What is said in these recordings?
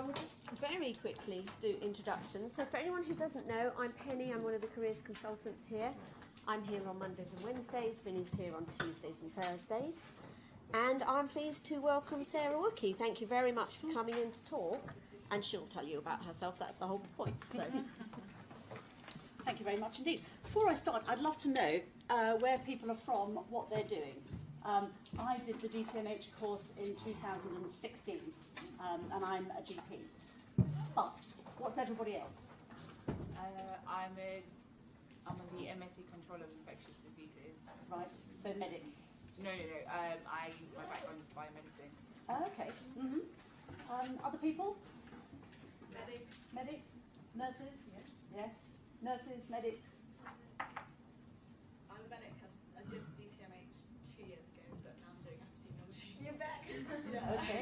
we'll just very quickly do introductions. So for anyone who doesn't know, I'm Penny, I'm one of the careers consultants here. I'm here on Mondays and Wednesdays, Vinny's here on Tuesdays and Thursdays. And I'm pleased to welcome Sarah Wookey. Thank you very much for coming in to talk, and she'll tell you about herself, that's the whole point. So. Thank you very much indeed. Before I start, I'd love to know where people are from, what they're doing. I did the DTM&H course in 2016, and I'm a GP. But what's everybody else? I'm on the MSc Control of Infectious Diseases. Right, so medic. No. My background is biomedicine. Okay. Other people? Medic? Nurses? Yes. Nurses, medics. I'm a medic. I did DTM&H 2 years ago, but now I'm doing epidemiology. You're back. Yeah. Okay.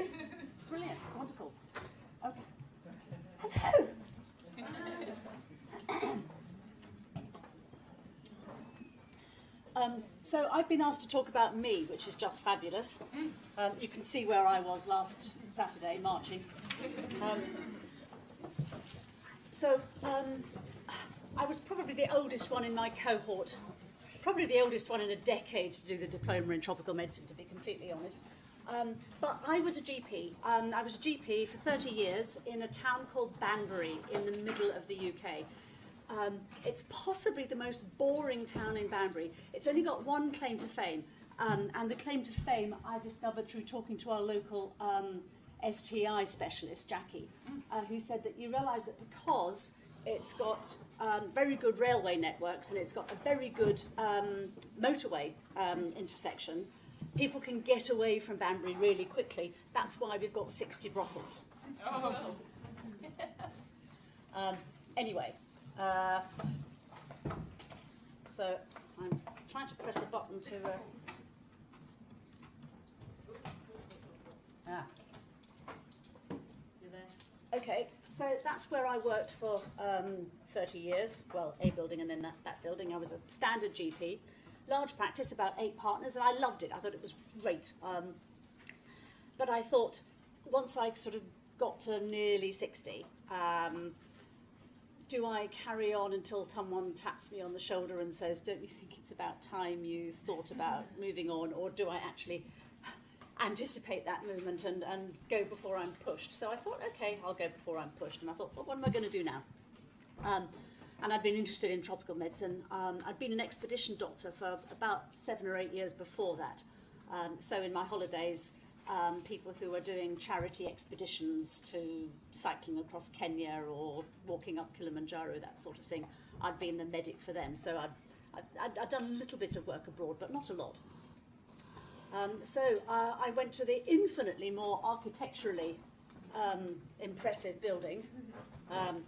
Brilliant. Wonderful. Okay. Hello. So I've been asked to talk about me, which is just fabulous. You can see where I was last Saturday marching. I was probably the oldest one in my cohort, probably the oldest one in a decade to do the diploma in tropical medicine, to be completely honest. But I was a GP. I was a GP for 30 years in a town called Banbury in the middle of the UK. It's possibly the most boring town in Banbury. It's only got one claim to fame, and the claim to fame I discovered through talking to our local STI specialist, Jackie, who said that you realise that because it's got very good railway networks and it's got a very good motorway intersection, people can get away from Banbury really quickly. That's why we've got 60 brothels. Oh. Anyway, so I'm trying to press a button to... You there? Okay, so that's where I worked for 30 years. Well, a building and then that building. I was a standard GP. Large practice, about 8 partners, and I loved it. I thought it was great. But I thought, once I sort of got to nearly 60, do I carry on until someone taps me on the shoulder and says, don't you think it's about time you thought about moving on, or do I actually anticipate that movement and go before I'm pushed? So I thought, okay, I'll go before I'm pushed. And I thought, well, what am I going to do now? And I'd been interested in tropical medicine. I'd been an expedition doctor for about 7 or 8 years before that. So in my holidays, people who were doing charity expeditions to cycling across Kenya or walking up Kilimanjaro, that sort of thing, I'd been the medic for them. So I'd done a little bit of work abroad, but not a lot. I went to the infinitely more architecturally impressive building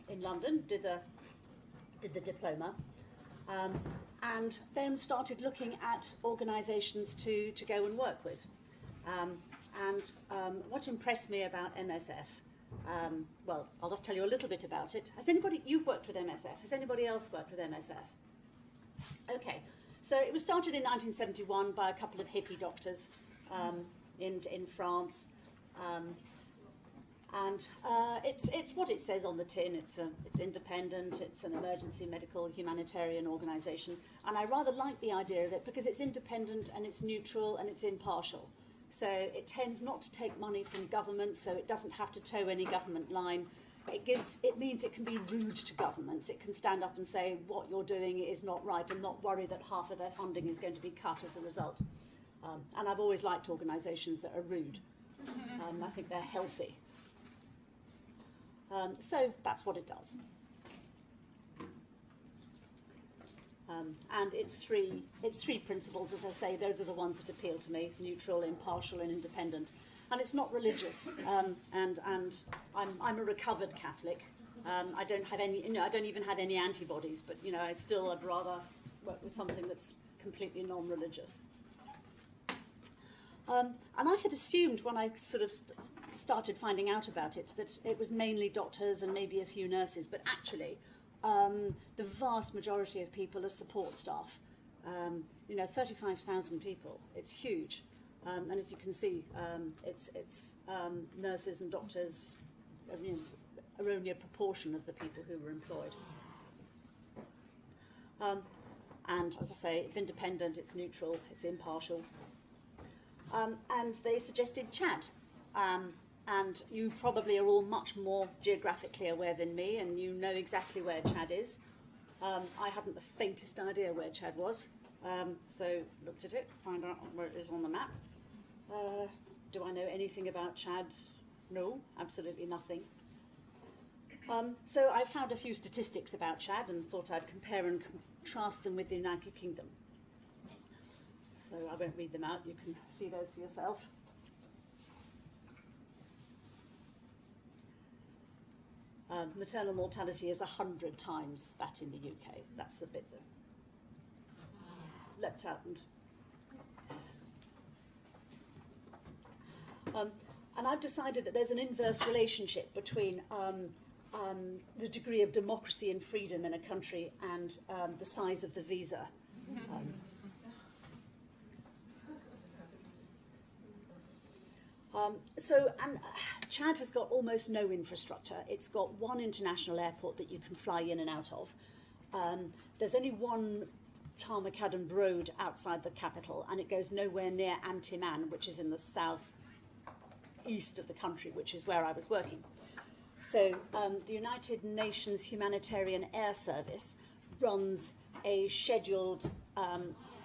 in London, did the diploma, and then started looking at organisations to go and work with. What impressed me about MSF, well, I'll just tell you a little bit about it. You've worked with MSF, has anybody else worked with MSF? Okay, so it was started in 1971 by a couple of hippie doctors in France. It's what it says on the tin. It's independent. It's an emergency medical humanitarian organisation, and I rather like the idea of it because it's independent and it's neutral and it's impartial. So it tends not to take money from government, so it doesn't have to toe any government line. It means it can be rude to governments. It can stand up and say what you're doing is not right and not worry that half of their funding is going to be cut as a result. And I've always liked organisations that are rude. I think they're healthy. So that's what it does. And it's three principles, as I say. Those are the ones that appeal to me: neutral, impartial, and independent. And it's not religious. And I'm a recovered Catholic. I don't have any. I don't even have any antibodies. But I'd rather work with something that's completely non-religious. And I had assumed when I sort of started finding out about it that it was mainly doctors and maybe a few nurses, but actually the vast majority of people are support staff. 35,000 people, it's huge. And as you can see, it's nurses and doctors, erroneous proportion of the people who were employed. And as I say, it's independent, it's neutral, it's impartial. And they suggested Chad. And you probably are all much more geographically aware than me, and you know exactly where Chad is. I hadn't the faintest idea where Chad was, so looked at it, find out where it is on the map. Do I know anything about Chad? No, absolutely nothing. So I found a few statistics about Chad and thought I'd compare and contrast them with the United Kingdom. So I won't read them out, you can see those for yourself. Maternal mortality is 100 times that in the UK. That's the bit that leapt out. And I've decided that there's an inverse relationship between the degree of democracy and freedom in a country and the size of the visa. Chad has got almost no infrastructure. It's got one international airport that you can fly in and out of. There's only one Tarmacadam road outside the capital, and it goes nowhere near Antiman, which is in the south east of the country, which is where I was working. So the United Nations Humanitarian Air Service runs a scheduled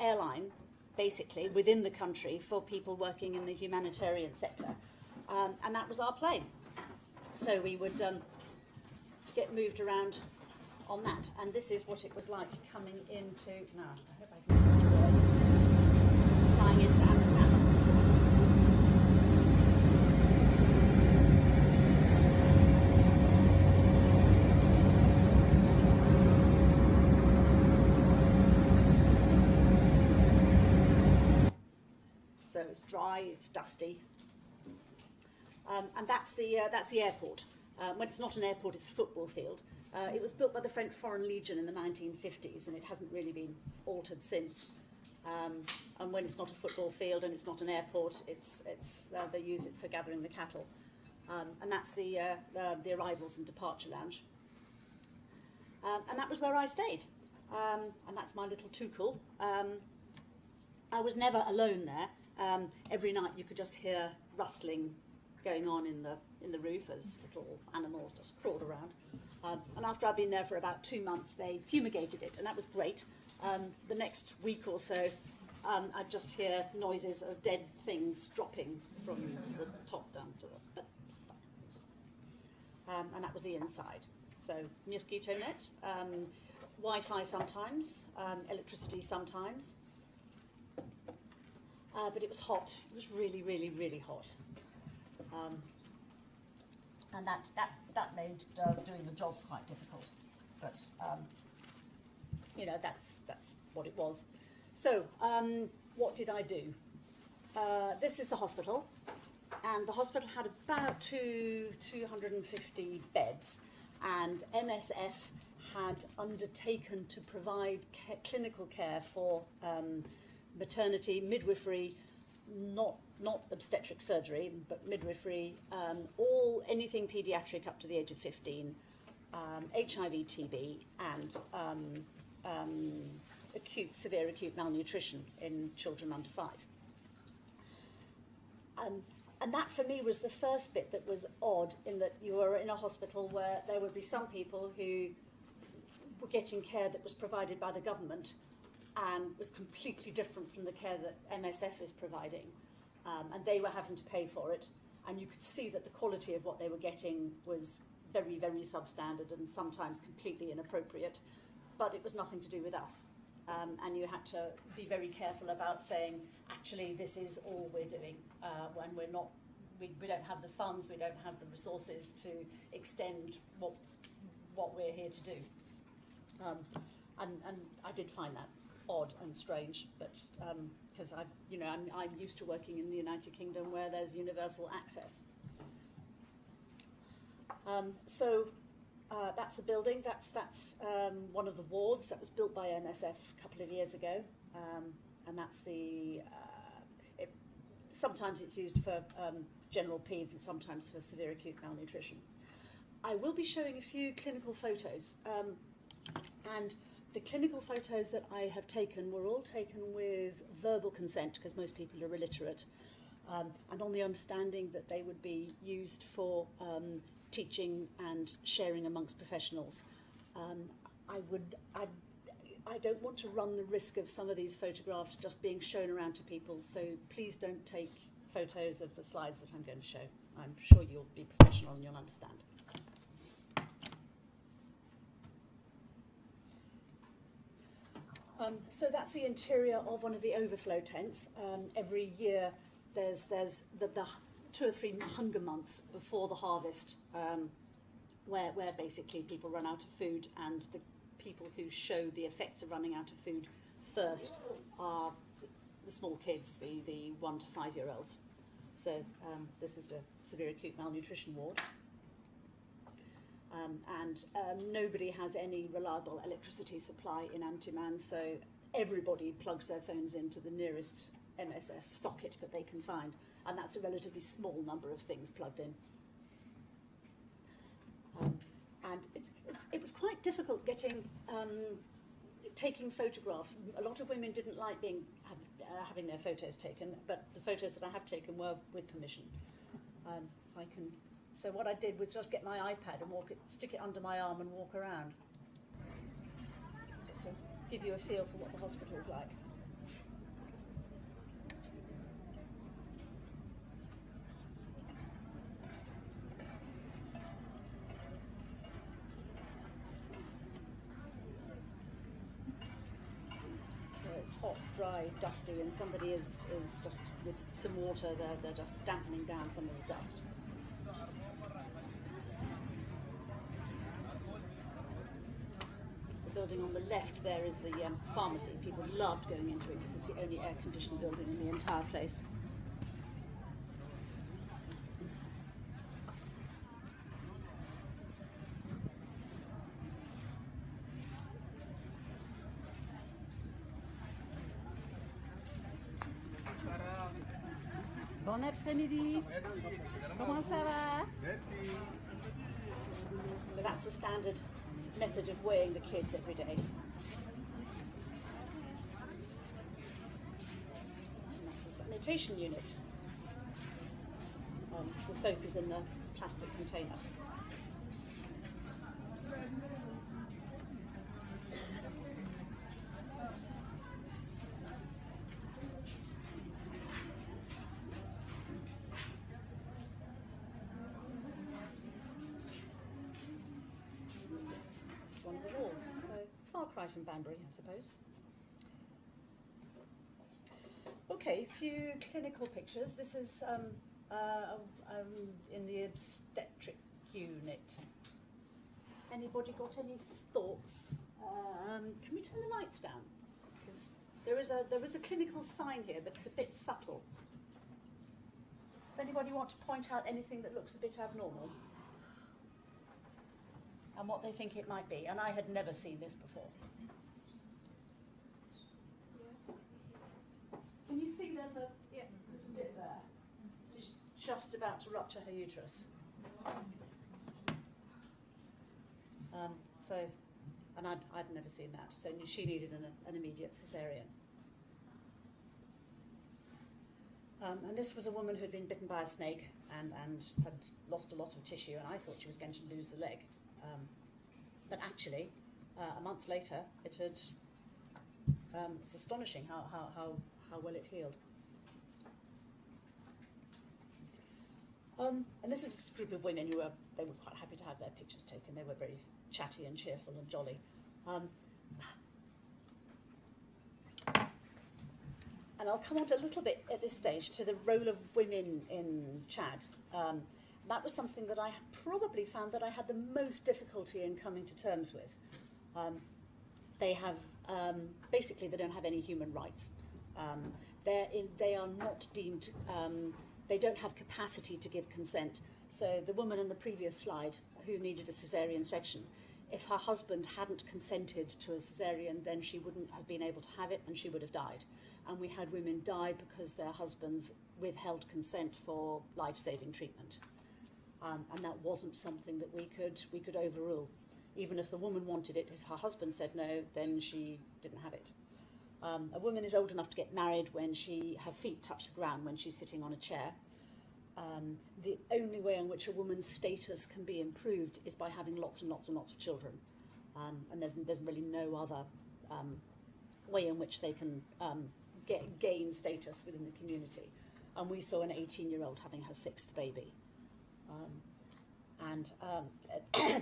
airline, basically, within the country for people working in the humanitarian sector. And that was our plane. So we would get moved around on that. And this is what it was like coming into, now, I hope I can see it, flying into Amsterdam. So it's dry, it's dusty. And that's the airport. When it's not an airport, it's a football field. It was built by the French Foreign Legion in the 1950s, and it hasn't really been altered since. And when it's not a football field and it's not an airport, they use it for gathering the cattle. And that's the arrivals and departure lounge. And that was where I stayed. And that's my little tukul. I was never alone there. Every night you could just hear rustling going on in the roof as little animals just crawled around. And after I'd been there for about 2 months, they fumigated it, and that was great. The next week or so, I'd just hear noises of dead things dropping from the top down to the, but it's fine. And that was the inside. So mosquito net, Wi-Fi sometimes, electricity sometimes. But it was hot. It was really, really, really hot. And that made doing the job quite difficult. But you know, that's what it was. So what did I do? This is the hospital, and the hospital had about 250 beds, and MSF had undertaken to provide clinical care for maternity, midwifery, not obstetric surgery, but midwifery, anything paediatric up to the age of 15, HIV, TB, and severe acute malnutrition in children under 5. And that for me was the first bit that was odd, in that you were in a hospital where there would be some people who were getting care that was provided by the government and was completely different from the care that MSF is providing. And they were having to pay for it, and you could see that the quality of what they were getting was very, very substandard and sometimes completely inappropriate, but it was nothing to do with us. And you had to be very careful about saying, actually, this is all we're doing, when we don't have the funds, we don't have the resources to extend what we're here to do. And I did find that odd and strange, but because I'm used to working in the United Kingdom where there's universal access. That's a building. That's one of the wards that was built by MSF a couple of years ago, and that's the. Sometimes it's used for general peds and sometimes for severe acute malnutrition. I will be showing a few clinical photos, and the clinical photos that I have taken were all taken with verbal consent, because most people are illiterate, and on the understanding that they would be used for teaching and sharing amongst professionals. I don't want to run the risk of some of these photographs just being shown around to people, so please don't take photos of the slides that I'm going to show. I'm sure you'll be professional and you'll understand. So that's the interior of one of the overflow tents. Every year there's the 2 or 3 hunger months before the harvest, where basically people run out of food, and the people who show the effects of running out of food first are the small kids, the 1 to 5 year olds. So this is the severe acute malnutrition ward. Nobody has any reliable electricity supply in Antuman, so everybody plugs their phones into the nearest MSF socket that they can find, and that's a relatively small number of things plugged in. And it was quite difficult taking photographs. A lot of women didn't like having their photos taken, but the photos that I have taken were with permission. So what I did was just get my iPad and stick it under my arm and walk around, just to give you a feel for what the hospital is like. So it's hot, dry, dusty, and somebody is just, with some water, they're just dampening down some of the dust. The building on the left there is the pharmacy. People loved going into it because it's the only air-conditioned building in the entire place. Bon après-midi. Comment ça va? Merci. So that's the standard method of weighing the kids every day. And that's the sanitation unit. The soap is in the plastic container. From Banbury, I suppose. Okay, a few clinical pictures. This is in the obstetric unit. Anybody got any thoughts? Can we turn the lights down? Because there is a clinical sign here, but it's a bit subtle. Does anybody want to point out anything that looks a bit abnormal? And what they think it might be. And I had never seen this before. Can you see there's a dip there? She's just about to rupture her uterus. And I'd never seen that, so she needed an immediate cesarean. And this was a woman who had been bitten by a snake and had lost a lot of tissue, and I thought she was going to lose the leg. But actually, a month later, it had. It's astonishing how well it healed. And this is a group of women they were quite happy to have their pictures taken. They were very chatty and cheerful and jolly. And I'll come on to a little bit at this stage to the role of women in Chad. That was something that I probably found that I had the most difficulty in coming to terms with. They have, basically they don't have any human rights. They are not deemed, they don't have capacity to give consent. So the woman in the previous slide who needed a caesarean section, if her husband hadn't consented to a caesarean, then she wouldn't have been able to have it and she would have died. And we had women die because their husbands withheld consent for life-saving treatment. and that wasn't something that we could overrule. Even if the woman wanted it, if her husband said no, then she didn't have it. A woman is old enough to get married when her feet touch the ground, when she's sitting on a chair. The only way in which a woman's status can be improved is by having lots and lots and lots of children. And there's really no other way in which they can gain status within the community. And we saw an 18-year-old having her 6th baby.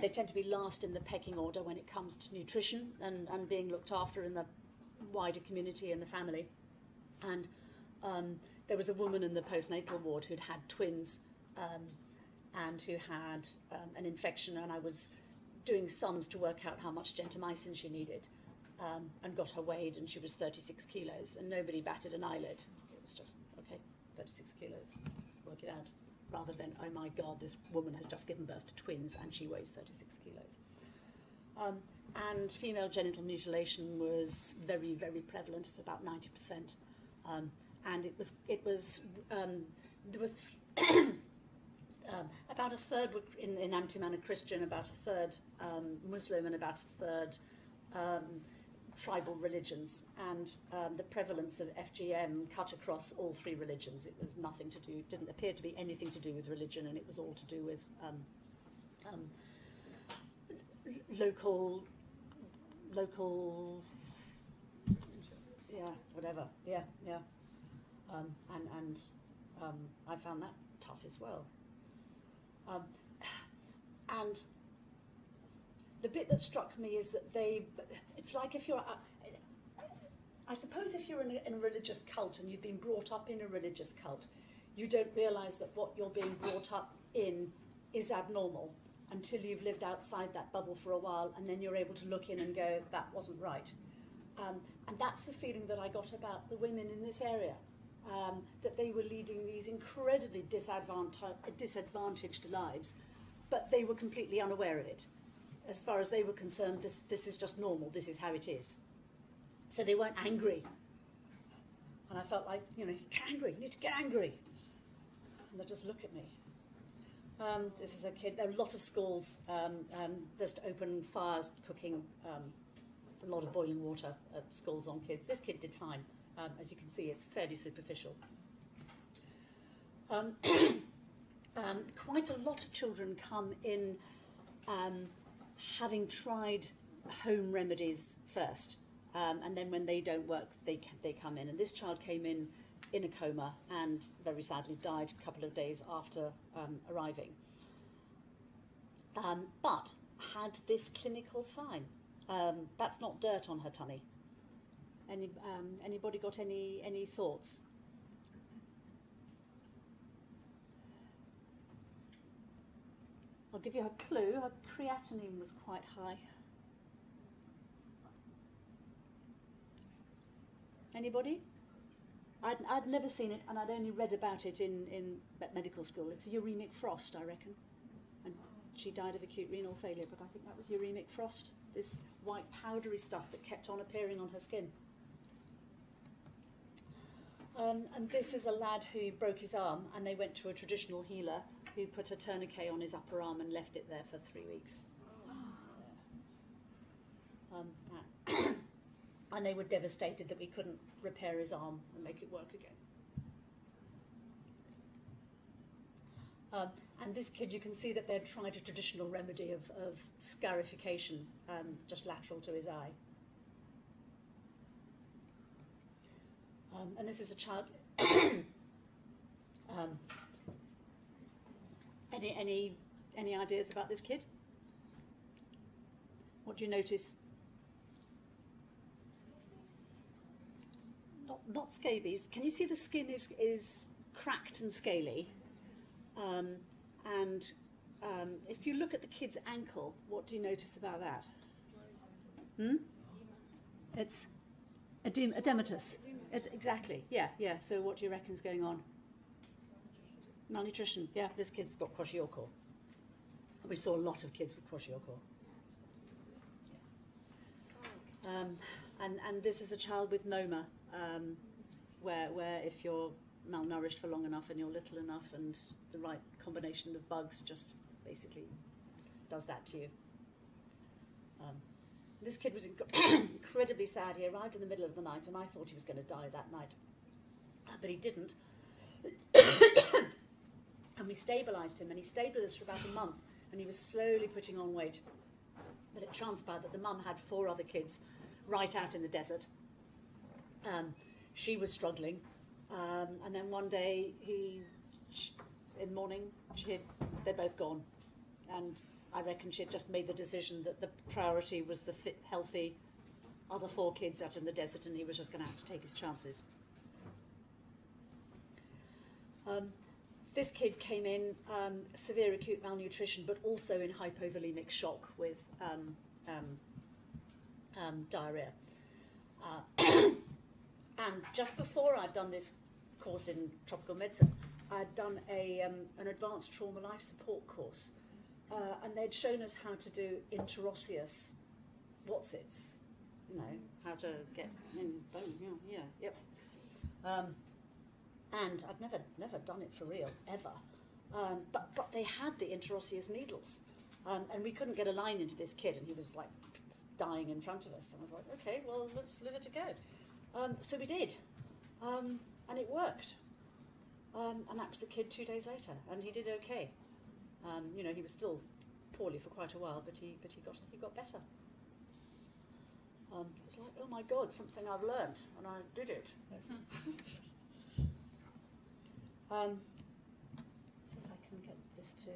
They tend to be last in the pecking order when it comes to nutrition and being looked after in the wider community and the family. And there was a woman in the postnatal ward who'd had twins and who had an infection, and I was doing sums to work out how much gentamicin she needed, and got her weighed, and she was 36 kilos, and nobody batted an eyelid. It was just, okay, 36 kilos, work it out, rather than, oh my God, this woman has just given birth to twins and she weighs 36 kilos. And female genital mutilation was very, very prevalent. It's about 90%. And there was about a third were in Amtimana Christian, about a third Muslim, and about a third tribal religions. And the prevalence of FGM cut across all 3 religions. It was nothing to do, didn't appear to be anything to do with religion, and it was all to do with local, yeah, whatever, yeah. And I found that tough as well. And the bit that struck me is that it's like if you're, I suppose if you're in a religious cult and you've been brought up in a religious cult, you don't realise that what you're being brought up in is abnormal until you've lived outside that bubble for a while, and then you're able to look in and go, that wasn't right. And that's the feeling that I got about the women in this area, that they were leading these incredibly disadvantaged lives, but they were completely unaware of it. As far as they were concerned, this is just normal, this is how it is. So they weren't angry. And I felt like, get angry, you need to get angry. And they just look at me. This is a kid, there are a lot of schools, just open fires, cooking, a lot of boiling water at schools on kids. This kid did fine. As you can see, it's fairly superficial. Quite a lot of children come in having tried home remedies first, and then when they don't work, they come in. And this child came in a coma and very sadly died a couple of days after arriving, but had this clinical sign. That's not dirt on her tummy. Anybody got any thoughts? I'll give you a clue. Her creatinine was quite high. Anybody? I'd never seen it, and I'd only read about it in medical school. It's a uremic frost, I reckon. And she died of acute renal failure, but I think that was uremic frost. This white powdery stuff that kept on appearing on her skin. And this is a lad who broke his arm, and they went to a traditional healer who put a tourniquet on his upper arm and left it there for 3 weeks. And they were devastated that we couldn't repair his arm and make it work again. And this kid, you can see that they'd tried a traditional remedy of scarification, just lateral to his eye. And this is a child. Any ideas about this kid? What do you notice? Not scabies. Can you see the skin is cracked and scaly? And if you look at the kid's ankle, what do you notice about that? It's edematous. Exactly. Yeah. So what do you reckon's going on? Malnutrition. Yeah, this kid's got kwashiorkor. We saw a lot of kids with kwashiorkor. And this is a child with noma, where if you're malnourished for long enough and you're little enough, and the right combination of bugs just basically does that to you. This kid was incredibly sad. He arrived in the middle of the night and I thought he was going to die that night, but he didn't. And we stabilised him, and he stayed with us for about a month, and he was slowly putting on weight. But it transpired that the mum had 4 other kids right out in the desert. She was struggling, and then one day in the morning, they're both gone, and I reckon she had just made the decision that the priority was the fit, healthy other 4 kids out in the desert, and he was just going to have to take his chances. This kid came in severe acute malnutrition, but also in hypovolemic shock with diarrhea. And just before I'd done this course in tropical medicine, I'd done an advanced trauma life support course, and they'd shown us how to do interosseous what's-its, you know, how to get in bone, yep. And I'd never done it for real, ever. But they had the interosseous needles, and we couldn't get a line into this kid, and he was like dying in front of us. And I was like, okay, well, let's give it a go. So we did, and it worked. And that was the kid 2 days later, and he did okay. You know, he was still poorly for quite a while, but he got better. It was like, oh my God, something I've learned, and I did it. Yes. See if I can get this to.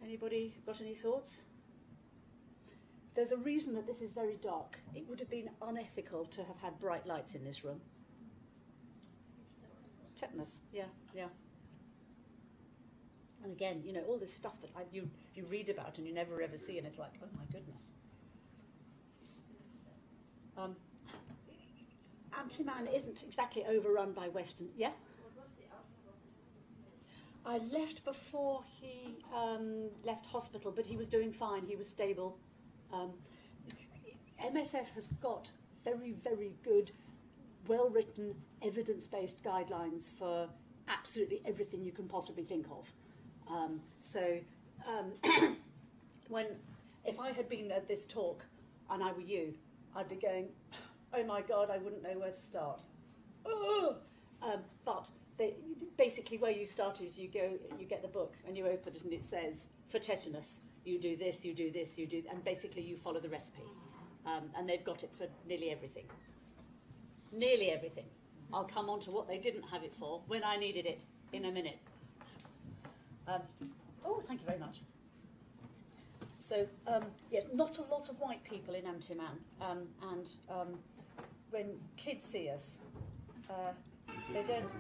Anybody got any thoughts? There's a reason that this is very dark. It would have been unethical to have had bright lights in this room. Tetanus, yeah. And again, you know, all this stuff that you read about and you never ever see, and it's like, oh my goodness. Antiman isn't exactly overrun by Western, yeah? I left before he left hospital, but he was doing fine. He was stable. MSF has got very, very good, well-written, evidence-based guidelines for absolutely everything you can possibly think of. If I had been at this talk and I were you, I'd be going, oh my God, I wouldn't know where to start. But basically where you start is you get the book and you open it and it says, for tetanus, you do this, you do this, you do, and basically you follow the recipe. And they've got it for nearly everything. Nearly everything. I'll come on to what they didn't have it for when I needed it in a minute. Oh, thank you very much. So, yes, not a lot of white people in Amtiman, and when kids see us, they don't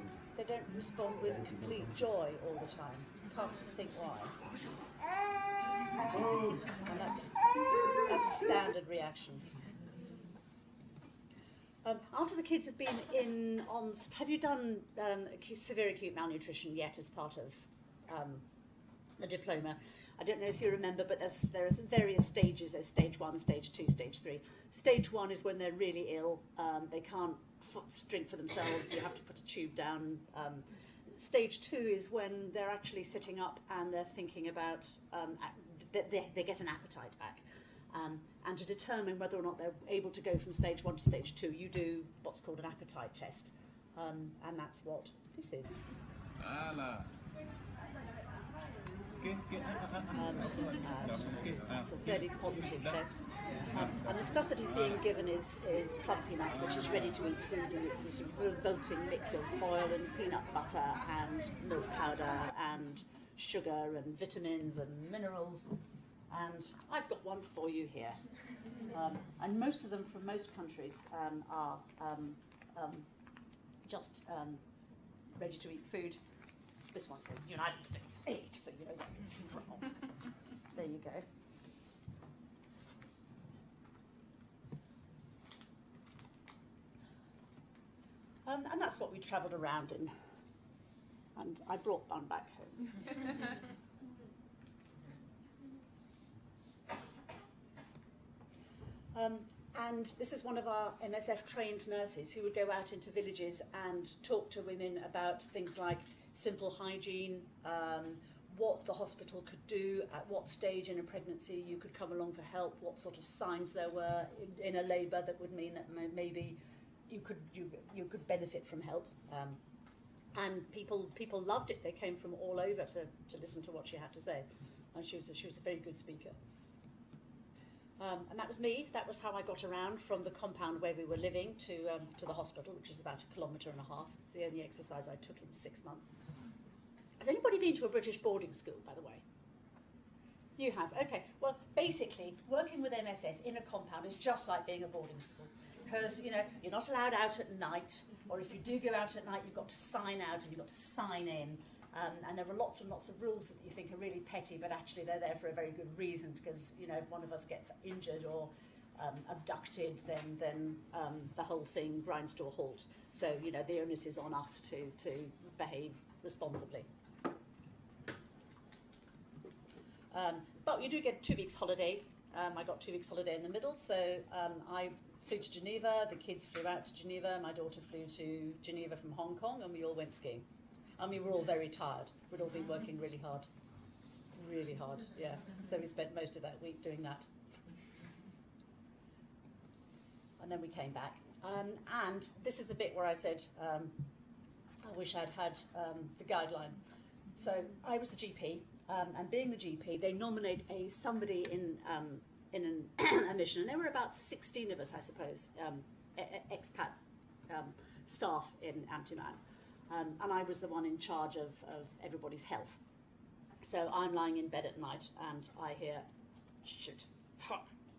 respond with complete joy all the time. Can't think why. And that's a standard reaction. After the kids have been have you done severe acute malnutrition yet as part of the diploma? I don't know if you remember, but there are various stages. There's stage 1, stage 2, stage 3. Stage 1 is when they're really ill. They can't drink for themselves. You have to put a tube down. Stage 2 is when they're actually sitting up and they're thinking about, they get an appetite back. And to determine whether or not they're able to go from stage 1 to stage 2, you do what's called an appetite test. And that's what this is. It's a very positive test. And the stuff that is being given is plum peanut, which is ready to eat food, and it's this revolting mix of oil and peanut butter and milk powder and sugar and vitamins and minerals. And I've got one for you here. And most of them from most countries are just ready to eat food. This one says United States 8, so you know where it's from. There you go. And that's what we travelled around in. And I brought one back home. And this is one of our MSF trained nurses who would go out into villages and talk to women about things like simple hygiene, what the hospital could do, at what stage in a pregnancy you could come along for help, what sort of signs there were in a labour that would mean that maybe you could benefit from help. And people loved it. They came from all over to listen to what she had to say. And she was a very good speaker. And that was me. That was how I got around from the compound where we were living to the hospital, which is about 1.5 kilometres. It's the only exercise I took in 6 months. Has anybody been to a British boarding school, by the way? You have, okay. Well, basically, working with MSF in a compound is just like being a boarding school. Because, you know, you're not allowed out at night, or if you do go out at night, you've got to sign out and you've got to sign in. And there are lots and lots of rules that you think are really petty, but actually they're there for a very good reason, because, you know, if one of us gets injured or abducted, then the whole thing grinds to a halt. So, you know, the onus is on us to behave responsibly. But you do get 2 weeks holiday. I got 2 weeks holiday in the middle, so I flew to Geneva, the kids flew out to Geneva, my daughter flew to Geneva from Hong Kong, and we all went skiing. And we were all very tired. We'd all been working really hard, yeah. So we spent most of that week doing that. And then we came back. And this is the bit where I said, I wish I'd had the guideline. So I was the GP, and being the GP, they nominate somebody in a mission, and there were about 16 of us, I suppose, expat staff in Amtiman. And I was the one in charge of everybody's health. So I'm lying in bed at night and I hear, shoot,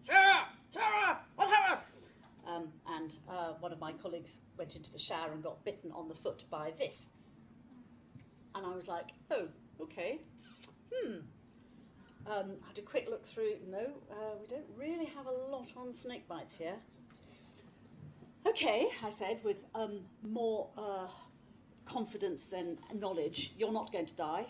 Sarah, Sarah, what's happened? And one of my colleagues went into the shower and got bitten on the foot by this. And I was like, oh, okay. I had a quick look through. No, we don't really have a lot on snake bites here. Okay, I said, with more confidence than knowledge, you're not going to die.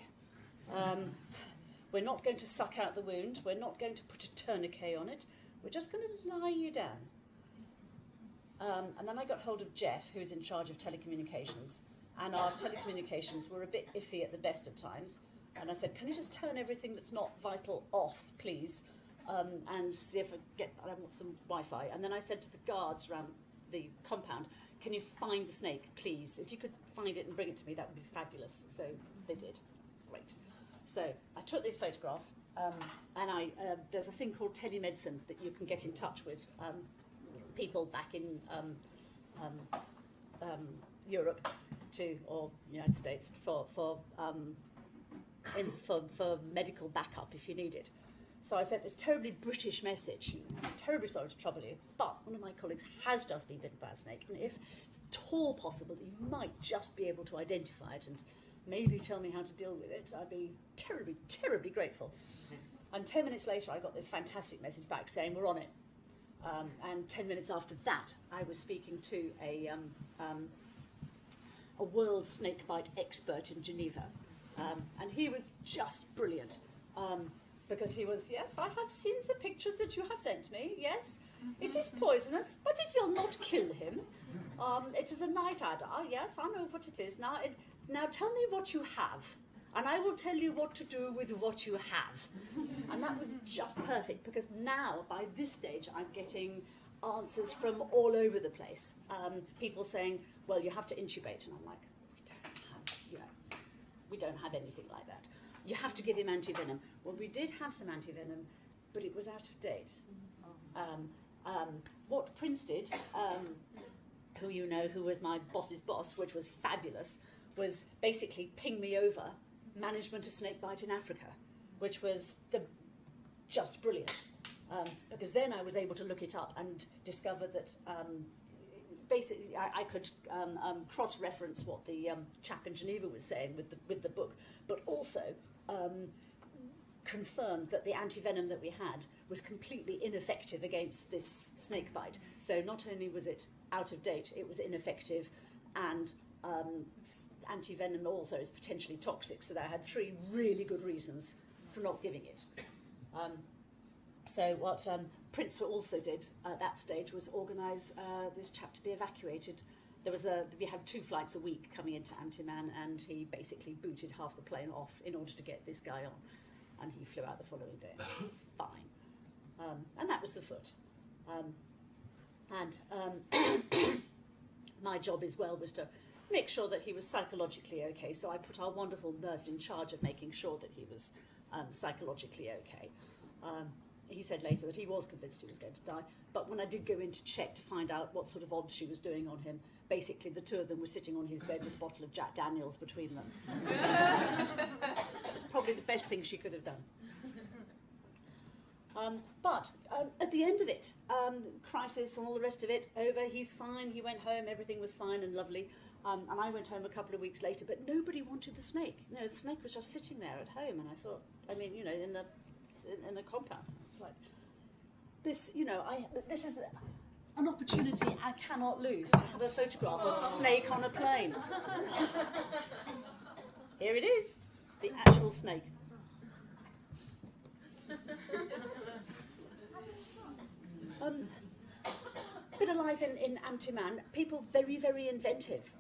We're not going to suck out the wound. We're not going to put a tourniquet on it. We're just going to lie you down. And then I got hold of Jeff, who's in charge of telecommunications. And our telecommunications were a bit iffy at the best of times. And I said, can you just turn everything that's not vital off, please? And see if I want some Wi-Fi. And then I said to the guards around the compound, can you find the snake, please? If you could find it and bring it to me, that would be fabulous. So they did. Great. So I took this photograph, and there's a thing called telemedicine that you can get in touch with people back in Europe or United States for medical backup if you need it. So I sent this terribly British message. I'm terribly sorry to trouble you, but one of my colleagues has just been bitten by a snake, and if it's at all possible that you might just be able to identify it and maybe tell me how to deal with it, I'd be terribly, terribly grateful. And 10 minutes later, I got this fantastic message back saying, we're on it. And 10 minutes after that, I was speaking to a world snakebite expert in Geneva. And he was just brilliant. Because he was, yes, I have seen the pictures that you have sent me, yes. It is poisonous, but it will not kill him. It is a night adder, yes, I know what it is. Now tell me what you have, and I will tell you what to do with what you have. And that was just perfect, because now, by this stage, I'm getting answers from all over the place. People saying, well, you have to intubate, and I'm like, we don't have anything like that. You have to give him antivenom. Well, we did have some antivenom, but it was out of date. What Prince did, who you know, who was my boss's boss, which was fabulous, was basically ping me over management of snakebite in Africa, which was just brilliant. Because then I was able to look it up and discover that basically I could cross-reference what the chap in Geneva was saying with the book, but also confirmed that the antivenom that we had was completely ineffective against this snakebite. So not only was it out of date, it was ineffective, and antivenom also is potentially toxic. So I had 3 really good reasons for not giving it. So what Prince also did at that stage was organise this chap to be evacuated. We had 2 flights a week coming into Antiman, and he basically booted half the plane off in order to get this guy on, and he flew out the following day. It was fine, and that was the foot. My job as well was to make sure that he was psychologically okay. So I put our wonderful nurse in charge of making sure that he was psychologically okay. He said later that he was convinced he was going to die, but when I did go in to check to find out what sort of odds she was doing on him, basically the 2 of them were sitting on his bed with a bottle of Jack Daniels between them. That was probably the best thing she could have done. But at the end of it, crisis and all the rest of it over, he's fine, he went home, everything was fine and lovely. And I went home a couple of weeks later, but nobody wanted the snake. You know, the snake was just sitting there at home, and I thought, I mean, you know, in the compound. It's like, this, you know, this is an opportunity I cannot lose to have a photograph of snake on a plane. Here it is, the actual snake. Bit of life in Antiman. People very, very inventive.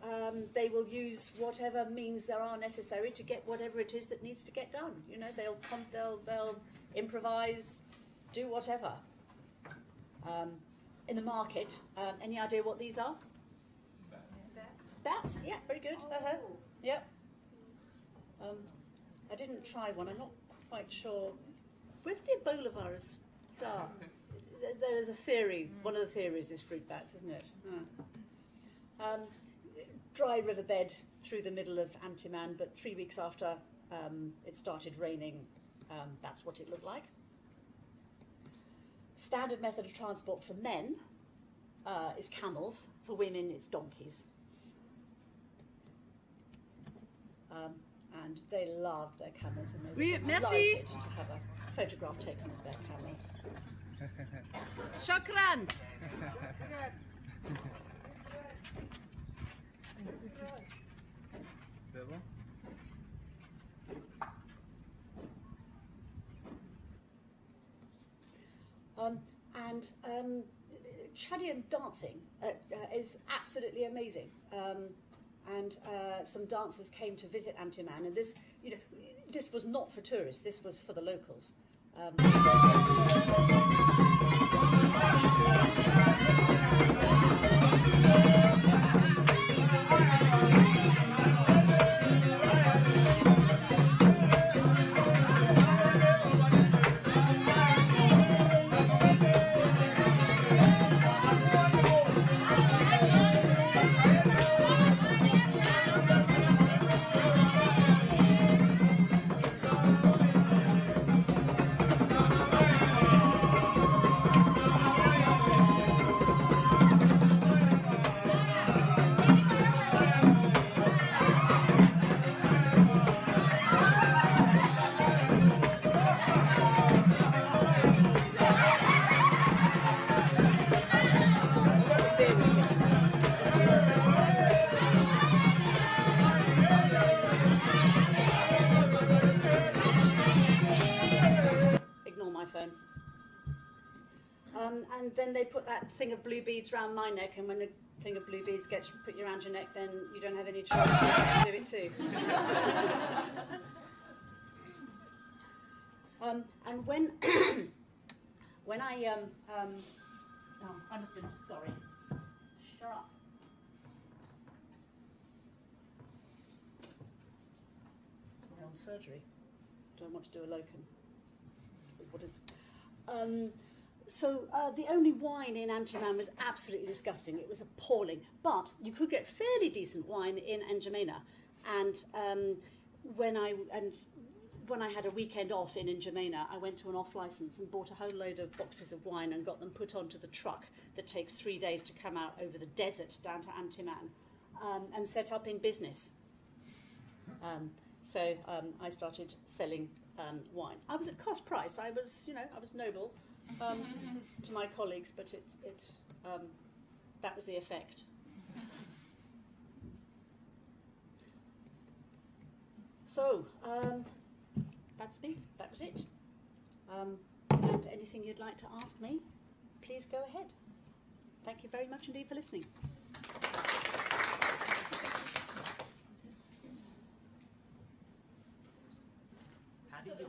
They will use whatever means there are necessary to get whatever it is that needs to get done. You know, they'll improvise, do whatever. In the market, any idea what these are? Bats. Yeah, very good. Yep. I didn't try one. I'm not quite sure. Where did the Ebola virus start? There is a theory. One of the theories is fruit bats, isn't it? Dry riverbed through the middle of Antiman, but 3 weeks after it started raining, that's what it looked like. Standard method of transport for men is camels. For women, it's donkeys. And they loved their camels, and they were delighted to have a photograph taken of their camels. Shukran. Chadian dancing is absolutely amazing. And some dancers came to visit Antiman, and this, you know, this was not for tourists. This was for the locals. And then they put that thing of blue beads around my neck, and when the thing of blue beads gets put around your neck, then you don't have any choice, you have to do it too. And when when I oh, I'm just going to, sorry, shut up. It's my own surgery. Don't want to do a locum. What is? So the only wine in Antiman was absolutely disgusting. It was appalling. But you could get fairly decent wine in N'Djamena. And when I had a weekend off in N'Djamena, I went to an off license and bought a whole load of boxes of wine and got them put onto the truck that takes 3 days to come out over the desert down to Antiman, and set up in business. So I started selling wine. I was at cost price. I was noble to my colleagues, but that was the effect. So that's me. That was it. And anything you'd like to ask me? please go ahead. Thank you very much indeed for listening. How did you,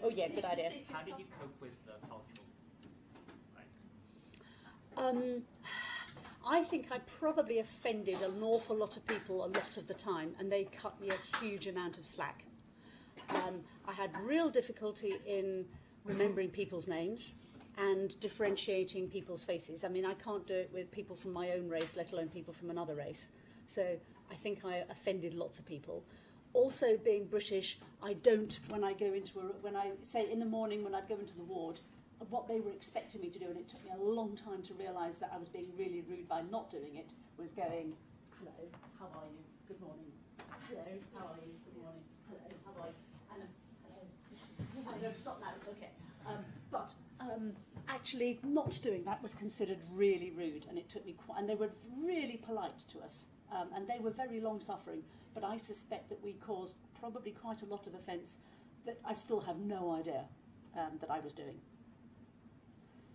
Oh yeah, good idea. how did you cope with the cultural, like, I think I probably offended an awful lot of people a lot of the time, and they cut me a huge amount of slack. I had real difficulty in remembering people's names and differentiating people's faces. I mean, I can't do it with people from my own race, let alone people from another race. So I think I offended lots of people. Also, being British, I don't, when I say in the morning when I'd go into the ward, what they were expecting me to do, and it took me a long time to realise that I was being really rude by not doing it, was going, hello, how are you? Good morning. Hello, how are you? Good morning. Hello, how are you? And hello. No, stop now, it's okay. Actually, not doing that was considered really rude, and it took me quite, and they were really polite to us, and they were very long-suffering, but I suspect that we caused probably quite a lot of offence that I still have no idea that I was doing.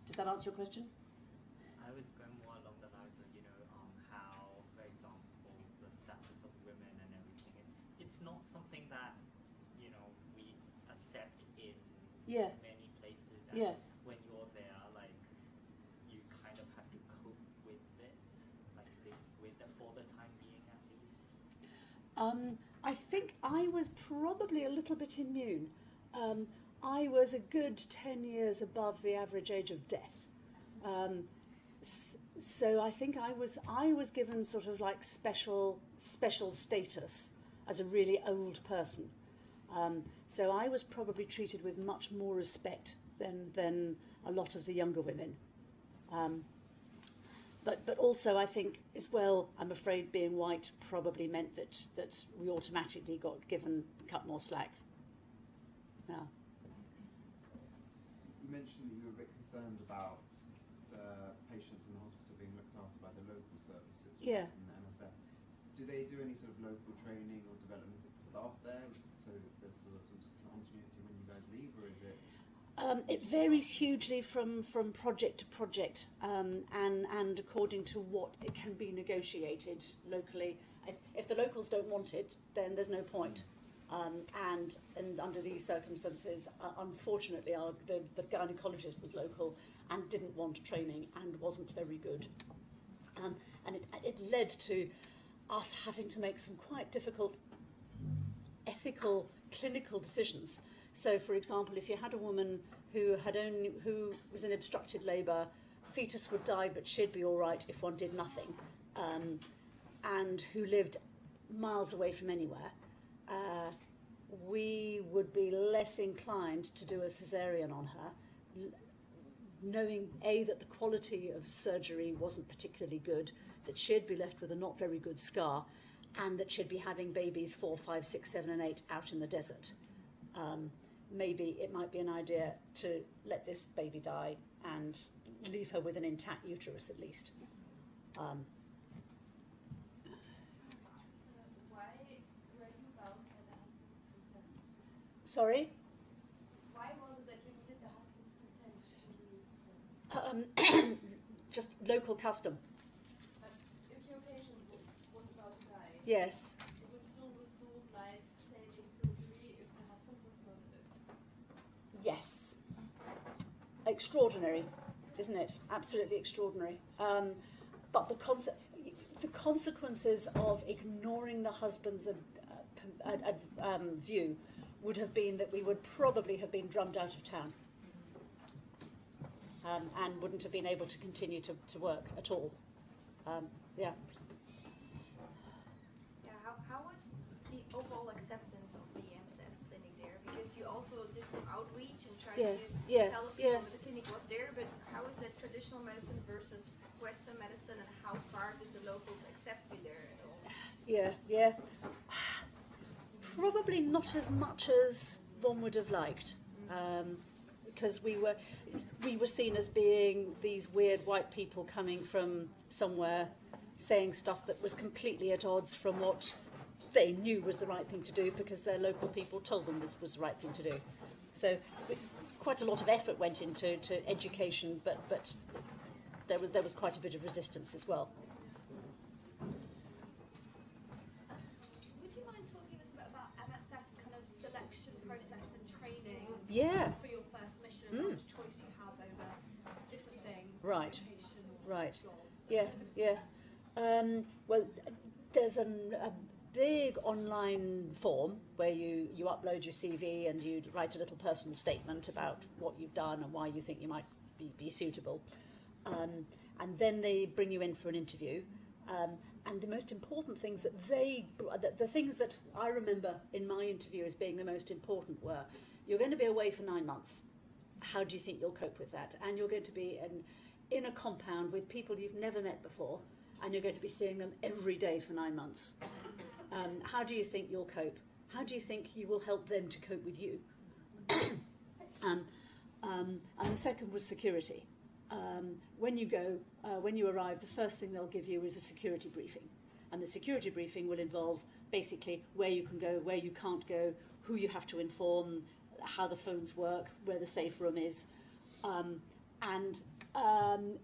Does that answer your question? I was going more along the lines of, how, for example, the status of women and everything, it's not something that, we accept in many places. And when you're there, like, you kind of have to cope with it, like, live with it for the time being at least. I think I was probably a little bit immune. I was a good 10 years above the average age of death. So I think I was given sort of like special status as a really old person. So I was probably treated with much more respect than a lot of the younger women. But also I think as well, I'm afraid being white probably meant that we automatically cut more slack. Yeah. You mentioned that you were a bit concerned about the patients in the hospital being looked after by the local services Yeah. and the MSF. Do they do any sort of local training or development of the staff there, so that there's sort of some continuity when you guys leave, or is it? It varies hugely from project to project, and according to what it can be negotiated locally. If the locals don't want it, then there's no point. And under these circumstances, unfortunately, the gynaecologist was local and didn't want training and wasn't very good. And it led to us having to make some quite difficult ethical, clinical decisions. So, for example, if you had a woman who was in obstructed labour, fetus would die, but she'd be all right if one did nothing, and who lived miles away from anywhere, we would be less inclined to do a caesarean on her, knowing A, that the quality of surgery wasn't particularly good, that she'd be left with a not very good scar, and that she'd be having babies 4, 5, 6, 7 and 8 out in the desert. Maybe it might be an idea to let this baby die and leave her with an intact uterus at least. Why were you bound by the husband's consent? Sorry? Why was it that you needed the husband's consent to do so? Just local custom. But if your patient was about to die, Yes. it would still include life-saving surgery if the husband was murdered. Yes. Extraordinary, isn't it? Absolutely extraordinary. But the consequences of ignoring the husband's view would have been that we would probably have been drummed out of town, and wouldn't have been able to continue to work at all. Yeah. Yeah, how was the overall acceptance of the MSF clinic there? Because you also did some outreach and tried to tell people that the clinic was there, but how is that traditional medicine versus Western medicine, and how far did the locals accept you there at all? Yeah. Probably not as much as one would have liked, because we were seen as being these weird white people coming from somewhere, saying stuff that was completely at odds from what they knew was the right thing to do, because their local people told them this was the right thing to do. So quite a lot of effort went into education, but there was quite a bit of resistance as well. Would you mind talking a bit about MSF's kind of selection process and training for your first mission, and how much choice you have over different things, Right. education or Right. job? Yeah. Well, there's a big online form where you upload your CV and you write a little personal statement about what you've done and why you think you might be suitable. And then they bring you in for an interview. And the most important things that the things that I remember in my interview as being the most important were, you're going to be away for 9 months. How do you think you'll cope with that? And you're going to be in a compound with people you've never met before, and you're going to be seeing them every day for 9 months. How do you think you'll cope? How do you think you will help them to cope with you? And the second was security. When you arrive, the first thing they'll give you is a security briefing. And the security briefing will involve basically where you can go, where you can't go, who you have to inform, how the phones work, where the safe room is.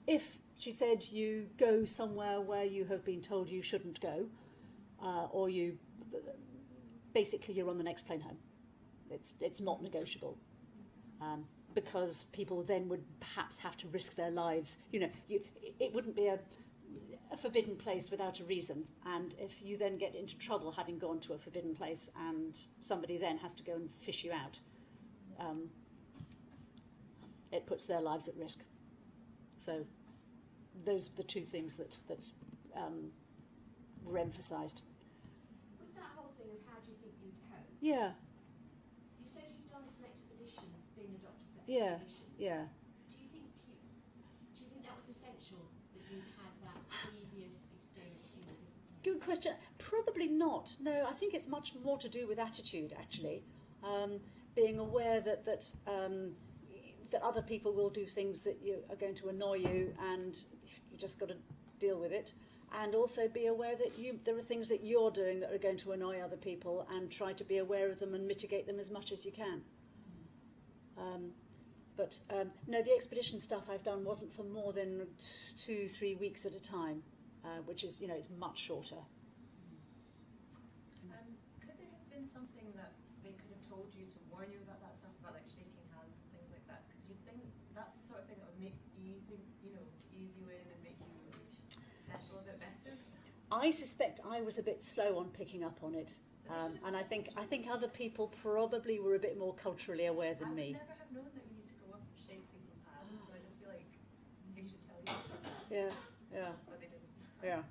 If she said you go somewhere where you have been told you shouldn't go, or you're on the next plane home. It's not negotiable. Because people then would perhaps have to risk their lives. It wouldn't be a forbidden place without a reason. And if you then get into trouble having gone to a forbidden place and somebody then has to go and fish you out, it puts their lives at risk. So those are the two things that were emphasised. With that whole thing of how do you think you'd cope? Yeah. You said you'd done some expedition, being a doctor for Yeah. expeditions. Yeah. Do you think that was essential that you'd had that previous experience in a different place? Good question. Probably not. No, I think it's much more to do with attitude, actually. Being aware that other people will do things that are going to annoy you, and you just got to deal with it. And also be aware that there are things that you're doing that are going to annoy other people, and try to be aware of them and mitigate them as much as you can. No, the expedition stuff I've done wasn't for more than 2-3 weeks at a time, which is, it's much shorter. Could there have been something that they could have told you to warn you about that stuff, about like shaking hands and things like that? Because you'd think that's the sort of thing that would make ease you in and make you settle a bit better. I suspect I was a bit slow on picking up on it, and I think other people probably were a bit more culturally aware than me. I would never have known that you need to go up and shake people's hands, so I just feel like they should tell you. Yeah. But they didn't. Yeah.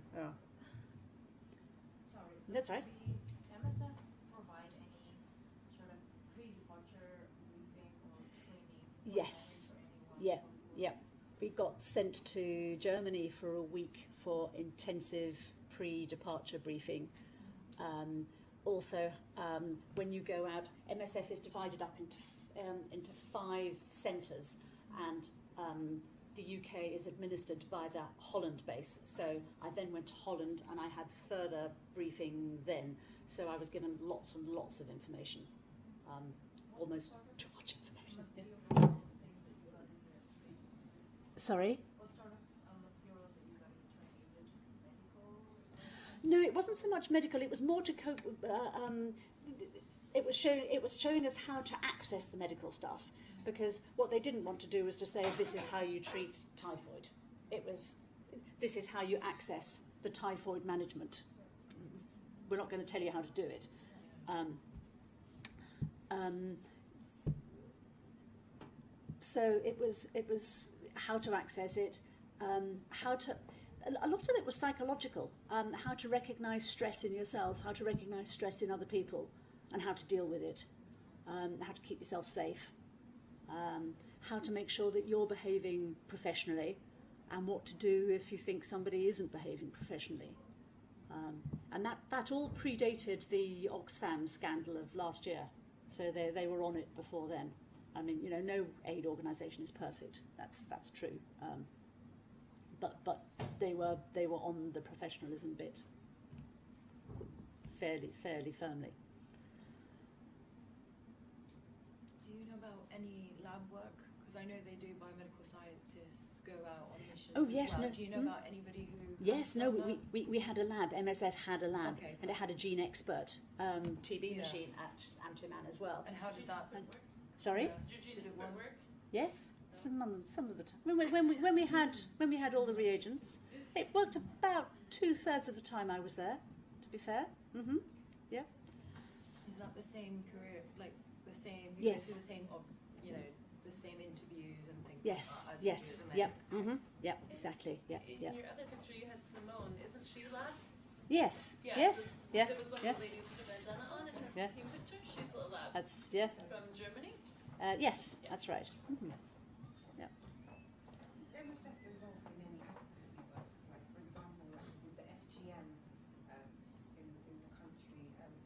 Sorry. That's right. The MSF provide any sort of pre-departure briefing or training? Yes. For anyone? Yeah. We got sent to Germany for a week for intensive pre-departure briefing. Also, when you go out, MSF is divided up into 5 centres, and the UK is administered by the Holland base. So I then went to Holland, and I had further briefing then. So I was given lots and lots of information, almost too much information. Sorry? What sort of materials that you got in the training? Is it medical? No, it wasn't so much medical. It was more to cope with. It was showing us how to access the medical stuff, because what they didn't want to do was to say this is how you treat typhoid. It was this is how you access the typhoid management. We're not going to tell you how to do it. So it was how to access it, a lot of it was psychological, how to recognise stress in yourself, how to recognise stress in other people, and how to deal with it, how to keep yourself safe, how to make sure that you're behaving professionally, and what to do if you think somebody isn't behaving professionally. And that all predated the Oxfam scandal of last year, so they were on it before then. I mean, no aid organisation is perfect. That's true. But they were on the professionalism bit fairly firmly. Do you know about any lab work? Because I know they do biomedical scientists go out on missions. Oh, as yes, well. no. Do you know about anybody who? Yes, no, done that? we had a lab, MSF had a lab, Okay. and it had a gene expert TB Yeah. machine at Amtiman as well. And how did that? Sorry? Did it work? Yes, some of the time. When we had all the reagents, it worked about 2/3 of the time I was there. To be fair, yeah. Is that the same career, like the same? You Yes. go through the same, the same interviews and things. Yes, like that as you yes, do at the yep, med? yep, exactly, yeah, In yeah. your other picture, you had Simone. Isn't she lab? Yes, Yeah, yes, yeah, There was one yeah. of the ladies with the bandana on in her Yeah. team picture. She's a lab That's yeah. from Germany. Yes, Yeah. that's right. Yeah. Is MSF involved in any advocacy work? Like, for example, like with the FGM in the country, like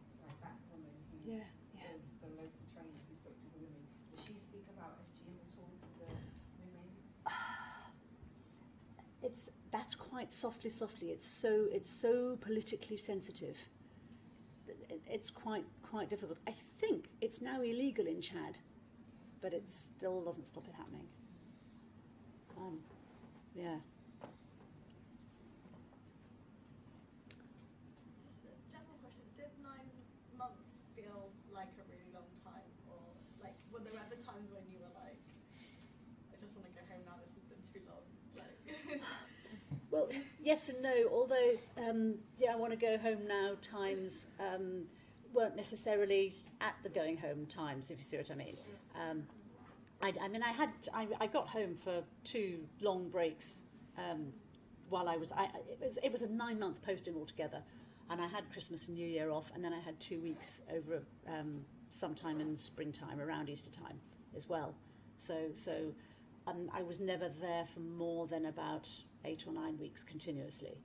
that woman who Yeah, yeah. is the local trainer who spoke to the women, does she speak about FGM at all to the women? That's quite softly. It's so politically sensitive. It's quite difficult. I think it's now illegal in Chad, but it still doesn't stop it happening. Yeah. Just a general question, did 9 months feel like a really long time? Or like, were there ever times when you were like, I just want to go home now, this has been too long? Like Well, yes and no. Although, I want to go home now. Times weren't necessarily at the going home times, if you see what I mean. I got home for 2 long breaks while I was. It was a 9-month posting altogether, and I had Christmas and New Year off, and then I had 2 weeks over sometime in springtime, around Easter time, as well. So I was never there for more than about 8 or 9 weeks continuously.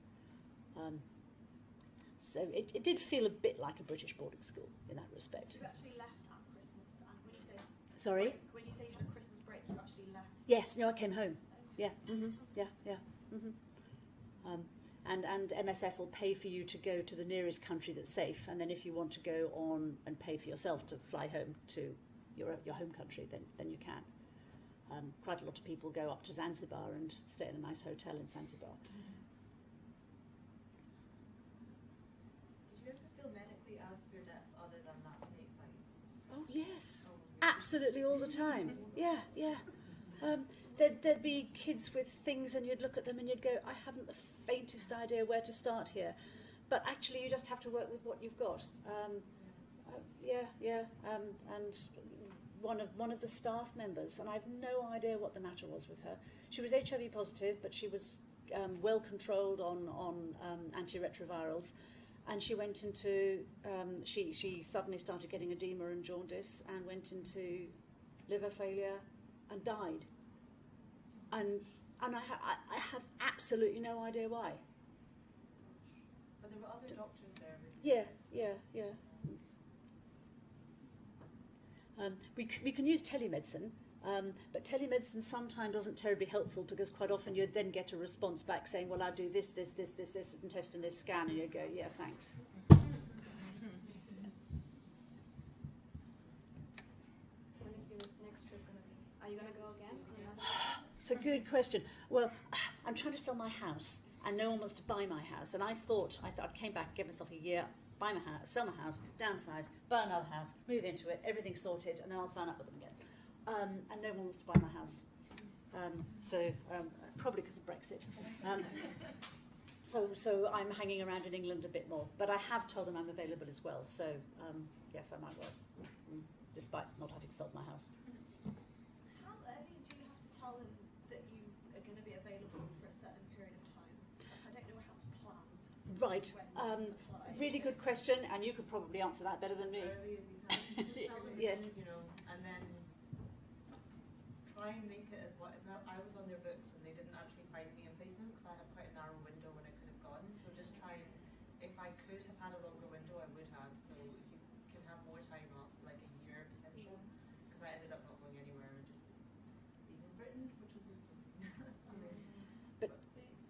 So it did feel a bit like a British boarding school in that respect. you actually left at Christmas, and when you say Sorry? break, when you say you had a Christmas break, you actually left. Yes, no, I came home. Yeah, yeah. And MSF will pay for you to go to the nearest country that's safe, and then if you want to go on and pay for yourself to fly home to your home country, then you can. Quite a lot of people go up to Zanzibar and stay in a nice hotel in Zanzibar. Did you ever feel medically out of your depth other than that snake bite? Oh yes, Oh, really? absolutely all the time. Yeah. There'd be kids with things, and you'd look at them and you'd go, I haven't the faintest idea where to start here. But actually, you just have to work with what you've got. And one of the staff members, and I've no idea what the matter was with her. She was HIV positive, but she was well controlled on antiretrovirals, and she went into she suddenly started getting edema and jaundice, and went into liver failure, and died. And I have absolutely no idea why. But there were other doctors there. Yeah. We can use telemedicine, but telemedicine sometimes isn't terribly helpful, because quite often you'd then get a response back saying, well, I'll do this, and test in this scan, and you go, yeah, thanks. When is your next trip going to be? Are you going to go again? It's a good question. Well, I'm trying to sell my house, and no one wants to buy my house. And I thought I came back, give myself a year, buy my house, sell my house, downsize, buy another house, move into it, everything sorted, and then I'll sign up with them again. And no one wants to buy my house. Probably because of Brexit. So I'm hanging around in England a bit more. But I have told them I'm available as well. So yes, I might work, despite not having sold my house. How early do you have to tell them that you are going to be available for a certain period of time? Like, I don't know how to plan. Right. When to apply. Really good question, and you could probably answer that better than me. As early as you can. Just tell them Yeah. as soon as you know, and then try and make it as what is that. I was on their books, and they didn't actually find me a placement because I had quite a narrow window when I could have gone. So just try and, if I could have had a longer window, I would have. So if you can have more time off, like a year potential, because I ended up not going anywhere and just being in Britain, which was disappointing.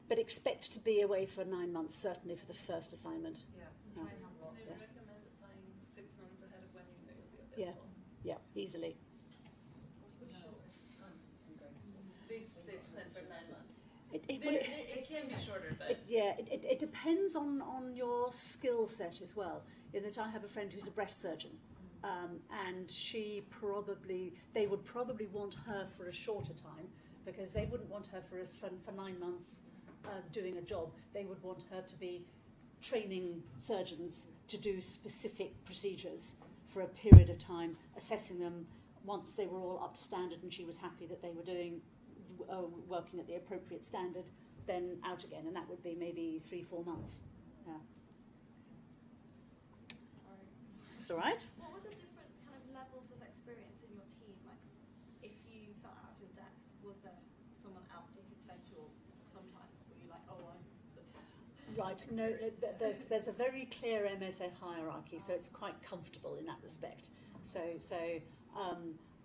But expect to be away for 9 months, certainly for the first assignment. Yeah, so try and have lots. They Yeah. recommend applying 6 months ahead of when you know you'll be available. Yeah, easily. It can be shorter, but It depends on your skill set as well. In that I have a friend who's a breast surgeon, and they would probably want her for a shorter time, because they wouldn't want her for 9 months doing a job. They would want her to be training surgeons to do specific procedures for a period of time, assessing them once they were all up to standard and she was happy that they were doing working at the appropriate standard, then out again, and that would be maybe 3-4 months. Yeah. Sorry. It's all right. What were the different kind of levels of experience in your team? Like, if you felt out of your depth, was there someone else you could turn to, or sometimes were you like, oh, I'm the top? Right. No, there's a very clear MSF hierarchy, so it's quite comfortable in that respect. So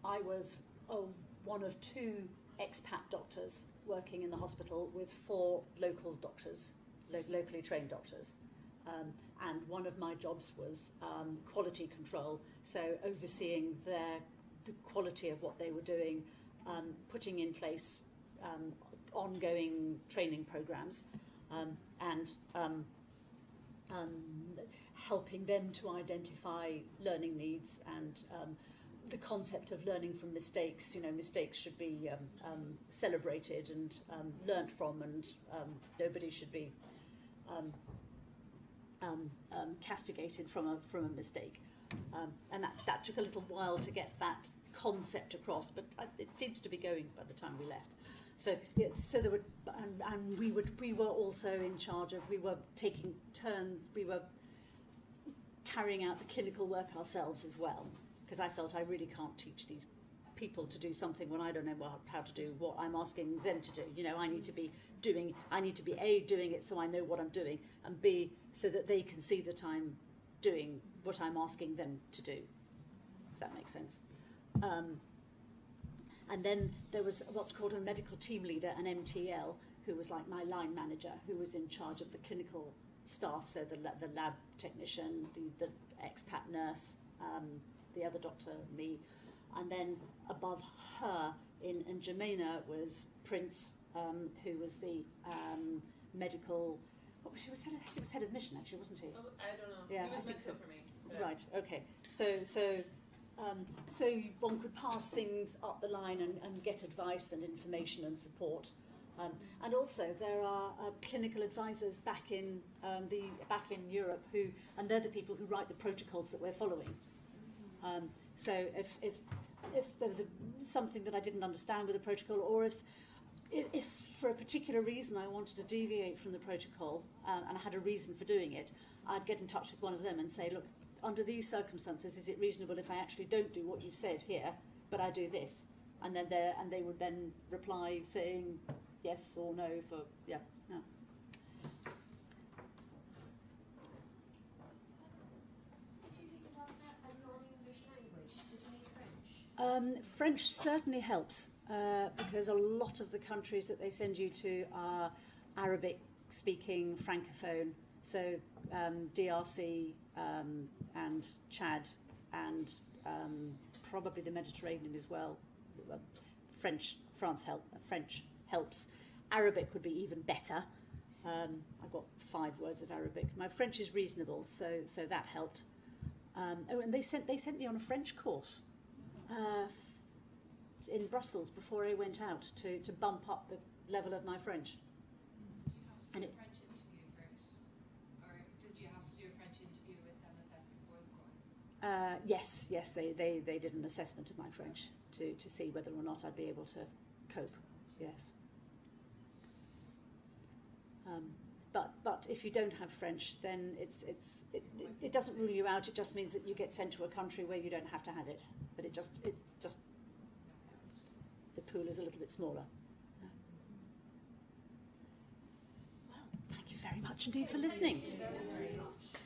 I was one of 2 expat doctors working in the hospital with 4 local doctors, locally trained doctors. And one of my jobs was quality control, so overseeing the quality of what they were doing, putting in place ongoing training programs, and helping them to identify learning needs and the concept of learning from mistakes. You know, mistakes should be celebrated and learnt from, and nobody should be castigated from a mistake. And that took a little while to get that concept across, but it seemed to be going by the time we left. So there were, and we were also in charge of. We were taking turns. We were carrying out the clinical work ourselves as well, because I felt I really can't teach these people to do something when I don't know how to do what I'm asking them to do. You know, I need to be A, doing it so I know what I'm doing, and B, so that they can see that I'm doing what I'm asking them to do, if that makes sense. And then there was what's called a medical team leader, an MTL, who was like my line manager, who was in charge of the clinical staff, so the lab technician, the expat nurse, the other doctor, me, and then above her in Jamaica was Prince, who was the medical. He was head of mission, actually, wasn't he? Oh, I don't know. Yeah, He was I think so. for me. Right. Okay. So one could pass things up the line and get advice and information and support. And also there are clinical advisors back in Europe and they're the people who write the protocols that we're following. So if there was something that I didn't understand with the protocol, or if for a particular reason I wanted to deviate from the protocol and I had a reason for doing it, I'd get in touch with one of them and say, look, under these circumstances, is it reasonable if I actually don't do what you've said here, but I do this? And then they would then reply saying yes or no for, yeah. No. Did you need to learn a non-English language? Did you need French? French certainly helps because a lot of the countries that they send you to are Arabic-speaking, francophone, so DRC and Chad and probably the Mediterranean as well. French helps. Arabic would be even better. I've got 5 words of Arabic. My French is reasonable, so that helped. And they sent me on a French course in Brussels before I went out to bump up the level of my French. Did you have to do a French interview first, or did you have to do a French interview with MSF before the course? Yes, they did an assessment of my French to see whether or not I'd be able to cope. Yes. But if you don't have French, then it doesn't rule you out. It just means that you get sent to a country where you don't have to have it. But it just the pool is a little bit smaller. Well, thank you very much indeed for listening. Thank you very much.